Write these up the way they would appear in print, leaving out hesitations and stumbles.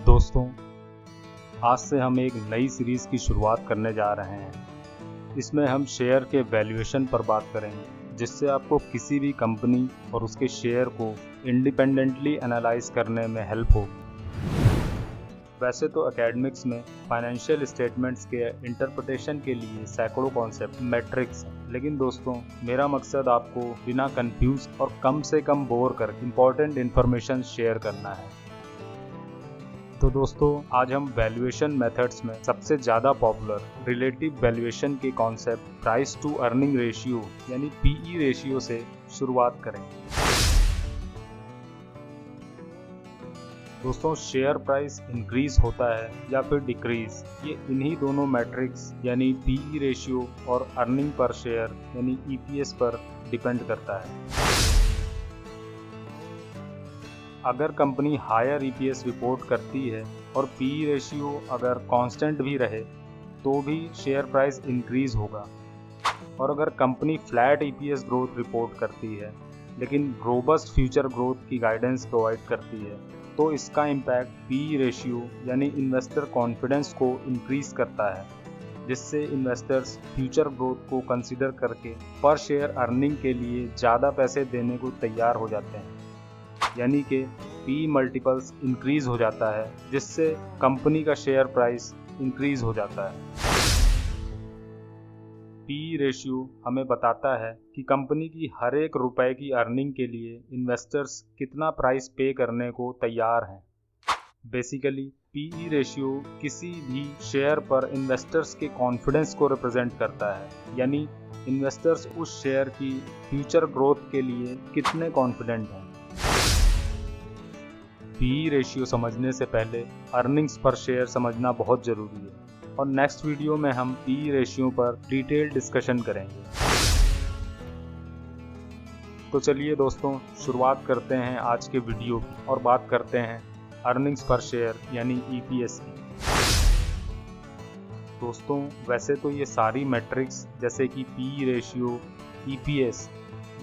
दोस्तों, आज से हम एक नई सीरीज़ की शुरुआत करने जा रहे हैं। इसमें हम शेयर के वैल्यूएशन पर बात करेंगे, जिससे आपको किसी भी कंपनी और उसके शेयर को इंडिपेंडेंटली एनालाइज करने में हेल्प होगी। वैसे तो एकेडमिक्स में फाइनेंशियल स्टेटमेंट्स के इंटरप्रिटेशन के लिए सैकड़ों कॉन्सेप्ट मैट्रिक्स हैं, लेकिन दोस्तों मेरा मकसद आपको बिना कंफ्यूज और कम से कम बोर कर इम्पोर्टेंट इन्फॉर्मेशन शेयर करना है। तो दोस्तों, आज हम वैल्यूएशन मेथड्स में सबसे ज़्यादा पॉपुलर रिलेटिव वैल्यूएशन के concept price to earning ratio यानी पीई रेशियो से शुरुआत करेंगे। दोस्तों, शेयर प्राइस इंक्रीज होता है या फिर डिक्रीज, ये इन्हीं दोनों मैट्रिक्स यानी पीई रेशियो और अर्निंग पर शेयर यानी ईपीएस पर डिपेंड करता है। अगर कंपनी हायर ईपीएस रिपोर्ट करती है और पीई रेशियो अगर कांस्टेंट भी रहे तो भी शेयर प्राइस इंक्रीज होगा, और अगर company flat EPS growth report करती है लेकिन रोबस्ट फ्यूचर ग्रोथ की गाइडेंस प्रोवाइड करती है तो इसका इम्पैक्ट पीई रेशियो यानी इन्वेस्टर कॉन्फिडेंस को इंक्रीज करता है, जिससे इन्वेस्टर्स फ्यूचर ग्रोथ को कंसीडर करके पर शेयर अर्निंग के लिए ज़्यादा पैसे देने को तैयार हो जाते हैं, यानी कि पी मल्टीपल्स इंक्रीज हो जाता है, जिससे कंपनी का शेयर प्राइस इंक्रीज हो जाता है। पी रेशियो हमें बताता है कि कंपनी की हर एक रुपए की अर्निंग के लिए इन्वेस्टर्स कितना प्राइस पे करने को तैयार हैं। बेसिकली पीई रेशियो किसी भी शेयर पर इन्वेस्टर्स के कॉन्फिडेंस को रिप्रेजेंट करता है, यानी इन्वेस्टर्स उस शेयर की फ्यूचर ग्रोथ के लिए कितने कॉन्फिडेंट हैं। पीई रेशियो समझने से पहले अर्निंग्स पर शेयर समझना बहुत ज़रूरी है, और नेक्स्ट वीडियो में हम पीई रेशियो पर डिटेल डिस्कशन करेंगे। तो चलिए दोस्तों, शुरुआत करते हैं आज के वीडियो की और बात करते हैं अर्निंग्स पर शेयर यानी ईपीएस की। दोस्तों, वैसे तो ये सारी मैट्रिक्स जैसे कि पीई रेशियो, ईपीएस,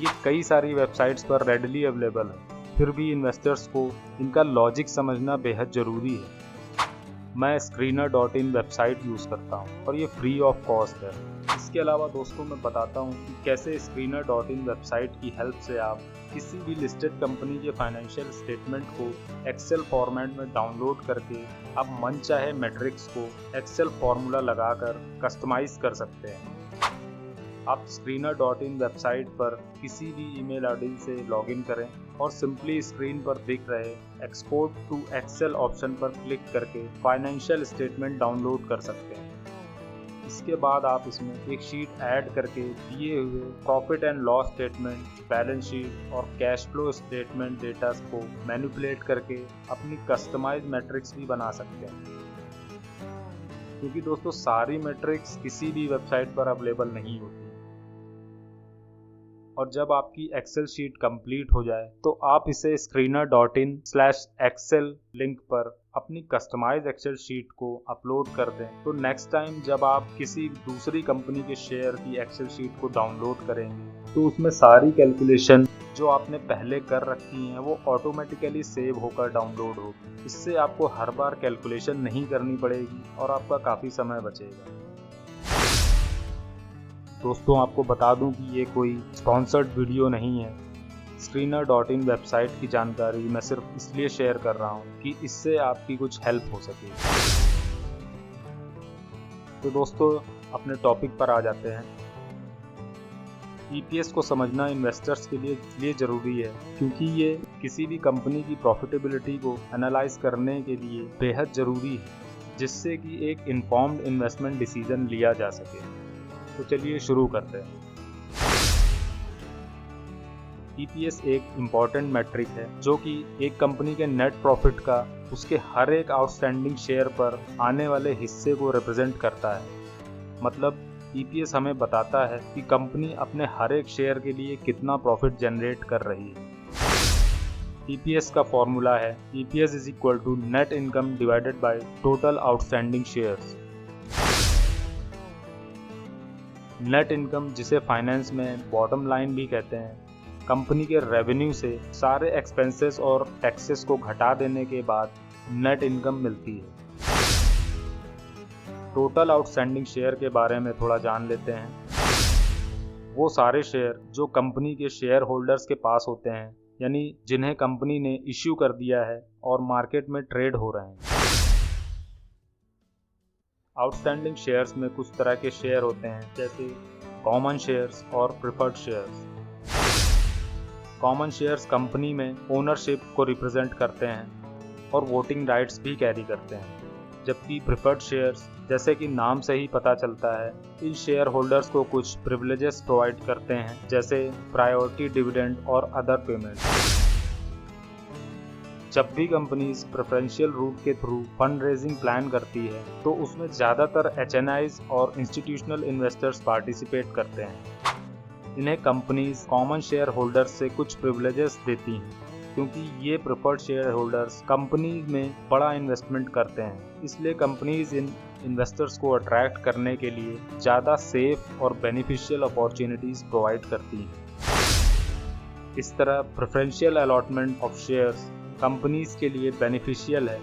ये कई सारी वेबसाइट्स पर रेडली अवेलेबल है, फिर भी इन्वेस्टर्स को इनका लॉजिक समझना बेहद ज़रूरी है। मैं Screener.in वेबसाइट यूज़ करता हूँ और ये फ्री ऑफ कॉस्ट है। इसके अलावा दोस्तों मैं बताता हूँ कि कैसे Screener.in वेबसाइट की हेल्प से आप किसी भी लिस्टेड कंपनी के फाइनेंशियल स्टेटमेंट को एक्सेल फॉर्मेट में डाउनलोड करके आप मनचाहे मैट्रिक्स को एक्सेल फॉर्मूला लगाकर कस्टमाइज कर सकते हैं। आप Screener.in वेबसाइट पर किसी भी ईमेल आईडी से लॉगिन करें और सिंपली स्क्रीन पर दिख रहे एक्सपोर्ट टू एक्सेल ऑप्शन पर क्लिक करके फाइनेंशियल स्टेटमेंट डाउनलोड कर सकते हैं। इसके बाद आप इसमें एक शीट ऐड करके दिए हुए profit and loss statement, balance sheet और कैश फ्लो स्टेटमेंट डेटा को मैनिपुलेट करके अपनी कस्टमाइज मैट्रिक्स भी बना सकते हैं, क्योंकि दोस्तों सारी मैट्रिक्स किसी भी वेबसाइट पर अवेलेबल नहीं होती। और जब आपकी एक्सेल शीट कंप्लीट हो जाए तो आप इसे Screener.in/excel लिंक पर अपनी कस्टमाइज एक्सेल शीट को अपलोड कर दें, तो नेक्स्ट टाइम जब आप किसी दूसरी कंपनी के शेयर की एक्सेल शीट को डाउनलोड करेंगे तो उसमें सारी कैलकुलेशन जो आपने पहले कर रखी हैं वो ऑटोमेटिकली सेव होकर डाउनलोड होगी। इससे आपको हर बार कैलकुलेशन नहीं करनी पड़ेगी और आपका काफ़ी समय बचेगा। दोस्तों, आपको बता दूं कि ये कोई स्पॉन्सर्ड वीडियो नहीं है। Screener.in वेबसाइट की जानकारी मैं सिर्फ इसलिए शेयर कर रहा हूं कि इससे आपकी कुछ हेल्प हो सके। तो दोस्तों, अपने टॉपिक पर आ जाते हैं। ईपीएस को समझना इन्वेस्टर्स के लिए इसलिए ज़रूरी है क्योंकि ये किसी भी कंपनी की प्रॉफिटेबिलिटी को एनालाइज करने के लिए बेहद ज़रूरी है, जिससे कि एक इन्फॉर्म्ड इन्वेस्टमेंट डिसीजन लिया जा सके। तो चलिए शुरू करते हैं। ईपीएस एक इम्पॉर्टेंट मैट्रिक है जो कि एक कंपनी के नेट प्रॉफिट का उसके हर एक आउटस्टैंडिंग शेयर पर आने वाले हिस्से को रिप्रेजेंट करता है। मतलब ईपीएस हमें बताता है कि कंपनी अपने हर एक शेयर के लिए कितना प्रॉफिट जनरेट कर रही है। ईपीएस का फॉर्मूला है EPS is equal to net income divided by total outstanding shares. Net income, जिसे फाइनेंस में बॉटम लाइन भी कहते हैं, कंपनी के रेवेन्यू से सारे एक्सपेंसेस और टैक्सेस को घटा देने के बाद नेट इनकम मिलती है। टोटल आउटस्टैंडिंग शेयर के बारे में थोड़ा जान लेते हैं। वो सारे शेयर जो कंपनी के शेयर होल्डर्स के पास होते हैं, यानी जिन्हें कंपनी ने इश्यू कर दिया है और मार्केट में ट्रेड हो रहे हैं। आउटस्टैंडिंग शेयर्स में कुछ तरह के शेयर होते हैं, जैसे कॉमन शेयर्स और preferred shares. Common shares company में ओनरशिप को रिप्रेजेंट करते हैं और वोटिंग राइट्स भी कैरी करते हैं, जबकि प्रेफर्ड शेयर्स, जैसे कि नाम से ही पता चलता है, इन शेयर होल्डर्स को कुछ प्रिविलेजेस प्रोवाइड करते हैं, जैसे प्रायोरिटी डिविडेंड और अदर पेमेंट। जब भी कंपनीज प्रेफरेंशियल रूट के थ्रू फंड रेजिंग प्लान करती है तो उसमें ज़्यादातर HNIs और इंस्टीट्यूशनल इन्वेस्टर्स पार्टिसिपेट करते हैं। इन्हें कंपनीज कॉमन शेयर होल्डर्स से कुछ प्रिविलेजेस देती हैं, क्योंकि ये प्रेफर्ड शेयर होल्डर्स कंपनी में बड़ा इन्वेस्टमेंट करते हैं, इसलिए कंपनीज इन इन्वेस्टर्स को अट्रैक्ट करने के लिए ज़्यादा सेफ और बेनिफिशियल अपॉर्चुनिटीज़ प्रोवाइड करती हैं। इस तरह preferential allotment of shares companies के लिए बेनिफिशियल है,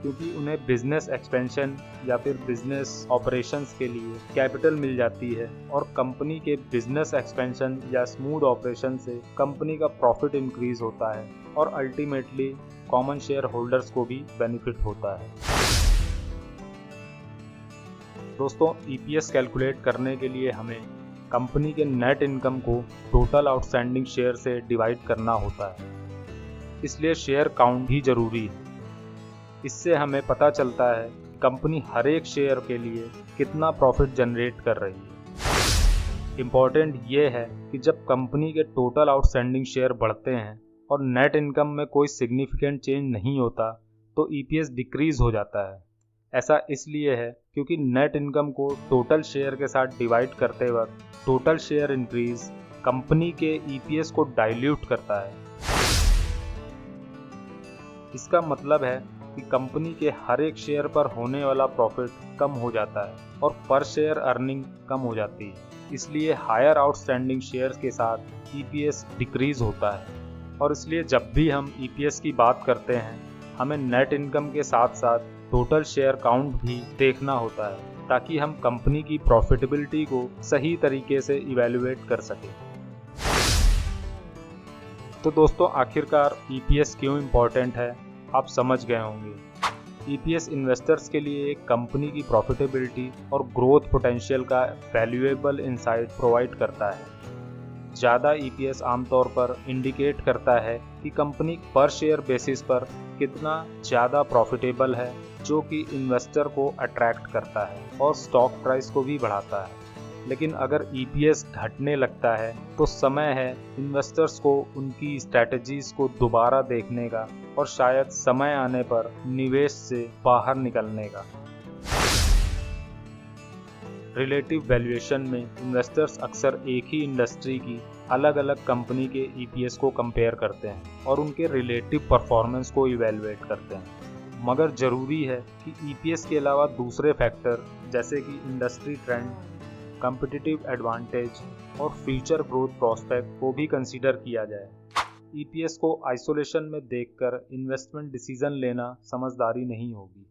क्योंकि उन्हें बिजनेस एक्सपेंशन या फिर बिजनेस ऑपरेशंस के लिए कैपिटल मिल जाती है और कंपनी के बिजनेस एक्सपेंशन या स्मूथ ऑपरेशन से कंपनी का प्रॉफिट इंक्रीज होता है और अल्टीमेटली कॉमन शेयर होल्डर्स को भी बेनिफिट होता है। दोस्तों, EPS कैलकुलेट करने के लिए हमें कंपनी के नेट इनकम को टोटल आउटस्टैंडिंग शेयर से डिवाइड करना होता है, इसलिए शेयर काउंट भी जरूरी है। इससे हमें पता चलता है कंपनी हर एक शेयर के लिए कितना प्रॉफिट जनरेट कर रही है। इम्पॉर्टेंट ये है कि जब कंपनी के टोटल आउटस्टैंडिंग शेयर बढ़ते हैं और नेट इनकम में कोई सिग्निफिकेंट चेंज नहीं होता तो EPS डिक्रीज हो जाता है। ऐसा इसलिए है क्योंकि नेट इनकम को टोटल शेयर के साथ डिवाइड करते वक्त टोटल शेयर इंक्रीज कंपनी के EPS को डाइल्यूट करता है। इसका मतलब है कि कंपनी के हर एक शेयर पर होने वाला प्रॉफिट कम हो जाता है और पर शेयर अर्निंग कम हो जाती है। इसलिए हायर आउटस्टैंडिंग शेयर्स के साथ EPS डिक्रीज होता है और इसलिए जब भी हम EPS की बात करते हैं हमें नेट इनकम के साथ साथ टोटल शेयर काउंट भी देखना होता है, ताकि हम कंपनी की प्रॉफिटेबिलिटी को सही तरीके से इवैल्यूएट कर सकें। तो दोस्तों, आखिरकार EPS क्यों इम्पोर्टेंट है आप समझ गए होंगे। EPS इन्वेस्टर्स के लिए एक कंपनी की प्रॉफिटेबिलिटी और ग्रोथ पोटेंशियल का वैल्यूएबल इंसाइट प्रोवाइड करता है। ज़्यादा EPS आमतौर पर इंडिकेट करता है कि कंपनी पर शेयर बेसिस पर कितना ज़्यादा प्रॉफिटेबल है, जो कि इन्वेस्टर को अट्रैक्ट करता है और स्टॉक प्राइस को भी बढ़ाता है। लेकिन अगर EPS घटने लगता है तो समय है इन्वेस्टर्स को उनकी स्ट्रैटेजीज को दोबारा देखने का और शायद समय आने पर निवेश से बाहर निकलने का। रिलेटिव वैल्यूएशन में इन्वेस्टर्स अक्सर एक ही इंडस्ट्री की अलग अलग कंपनी के EPS को कंपेयर करते हैं और उनके रिलेटिव परफॉर्मेंस को इवैल्यूएट करते हैं। मगर ज़रूरी है कि EPS के अलावा दूसरे फैक्टर जैसे कि इंडस्ट्री ट्रेंड, कॉम्पिटिटिव एडवांटेज और फ्यूचर ग्रोथ प्रॉस्पेक्ट को भी कंसीडर किया जाए। EPS को आइसोलेशन में देखकर इन्वेस्टमेंट डिसीजन लेना समझदारी नहीं होगी।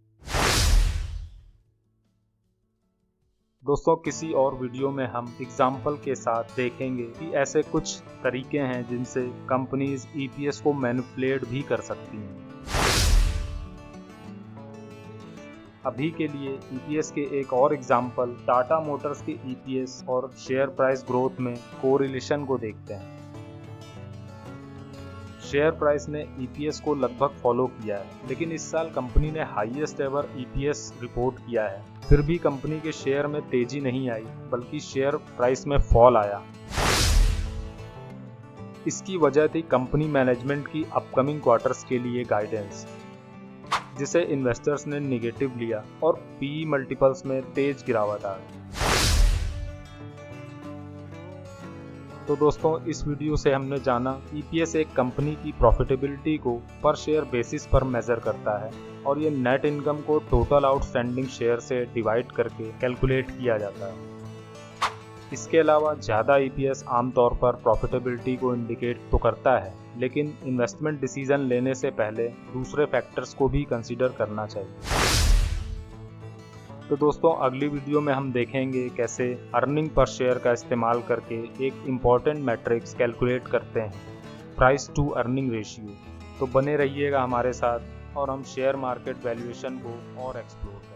दोस्तों, किसी और वीडियो में हम एग्जाम्पल के साथ देखेंगे कि ऐसे कुछ तरीके हैं जिनसे कंपनीज EPS को मैनिपुलेट भी कर सकती हैं। अभी के लिए EPS के एक और एग्जाम्पल टाटा मोटर्स के EPS और शेयर प्राइस ग्रोथ में कोरिलेशन को देखते हैं। शेयर प्राइस ने EPS को लगभग फॉलो किया है, लेकिन इस साल कंपनी ने हाईएस्ट एवर EPS रिपोर्ट किया है। फिर भी कंपनी के शेयर में तेजी नहीं आई, बल्कि शेयर प्राइस में फॉल आया। इसकी वजह थी कंपनी मैनेजमेंट की अपकमिंग क्वार्टर्स के लिए गाइडेंस, जिसे इन्वेस्टर्स ने निगेटिव लिया और PE मल्टीपल्स में तेज गिरावट आ गई। तो दोस्तों, इस वीडियो से हमने जाना EPS एक कंपनी की प्रॉफिटेबिलिटी को पर शेयर बेसिस पर मेजर करता है और ये नेट इनकम को टोटल आउटस्टैंडिंग शेयर से डिवाइड करके कैलकुलेट किया जाता है। इसके अलावा ज़्यादा EPS आमतौर पर प्रॉफिटेबिलिटी को इंडिकेट तो करता है, लेकिन इन्वेस्टमेंट डिसीजन लेने से पहले दूसरे फैक्टर्स को भी कंसीडर करना चाहिए। तो दोस्तों, अगली वीडियो में हम देखेंगे कैसे अर्निंग पर शेयर का इस्तेमाल करके एक इम्पॉर्टेंट मैट्रिक्स कैलकुलेट करते हैं, प्राइस टू अर्निंग रेशियो। तो बने रहिएगा हमारे साथ और हम शेयर मार्केट वैल्यूएशन को और एक्सप्लोर करें।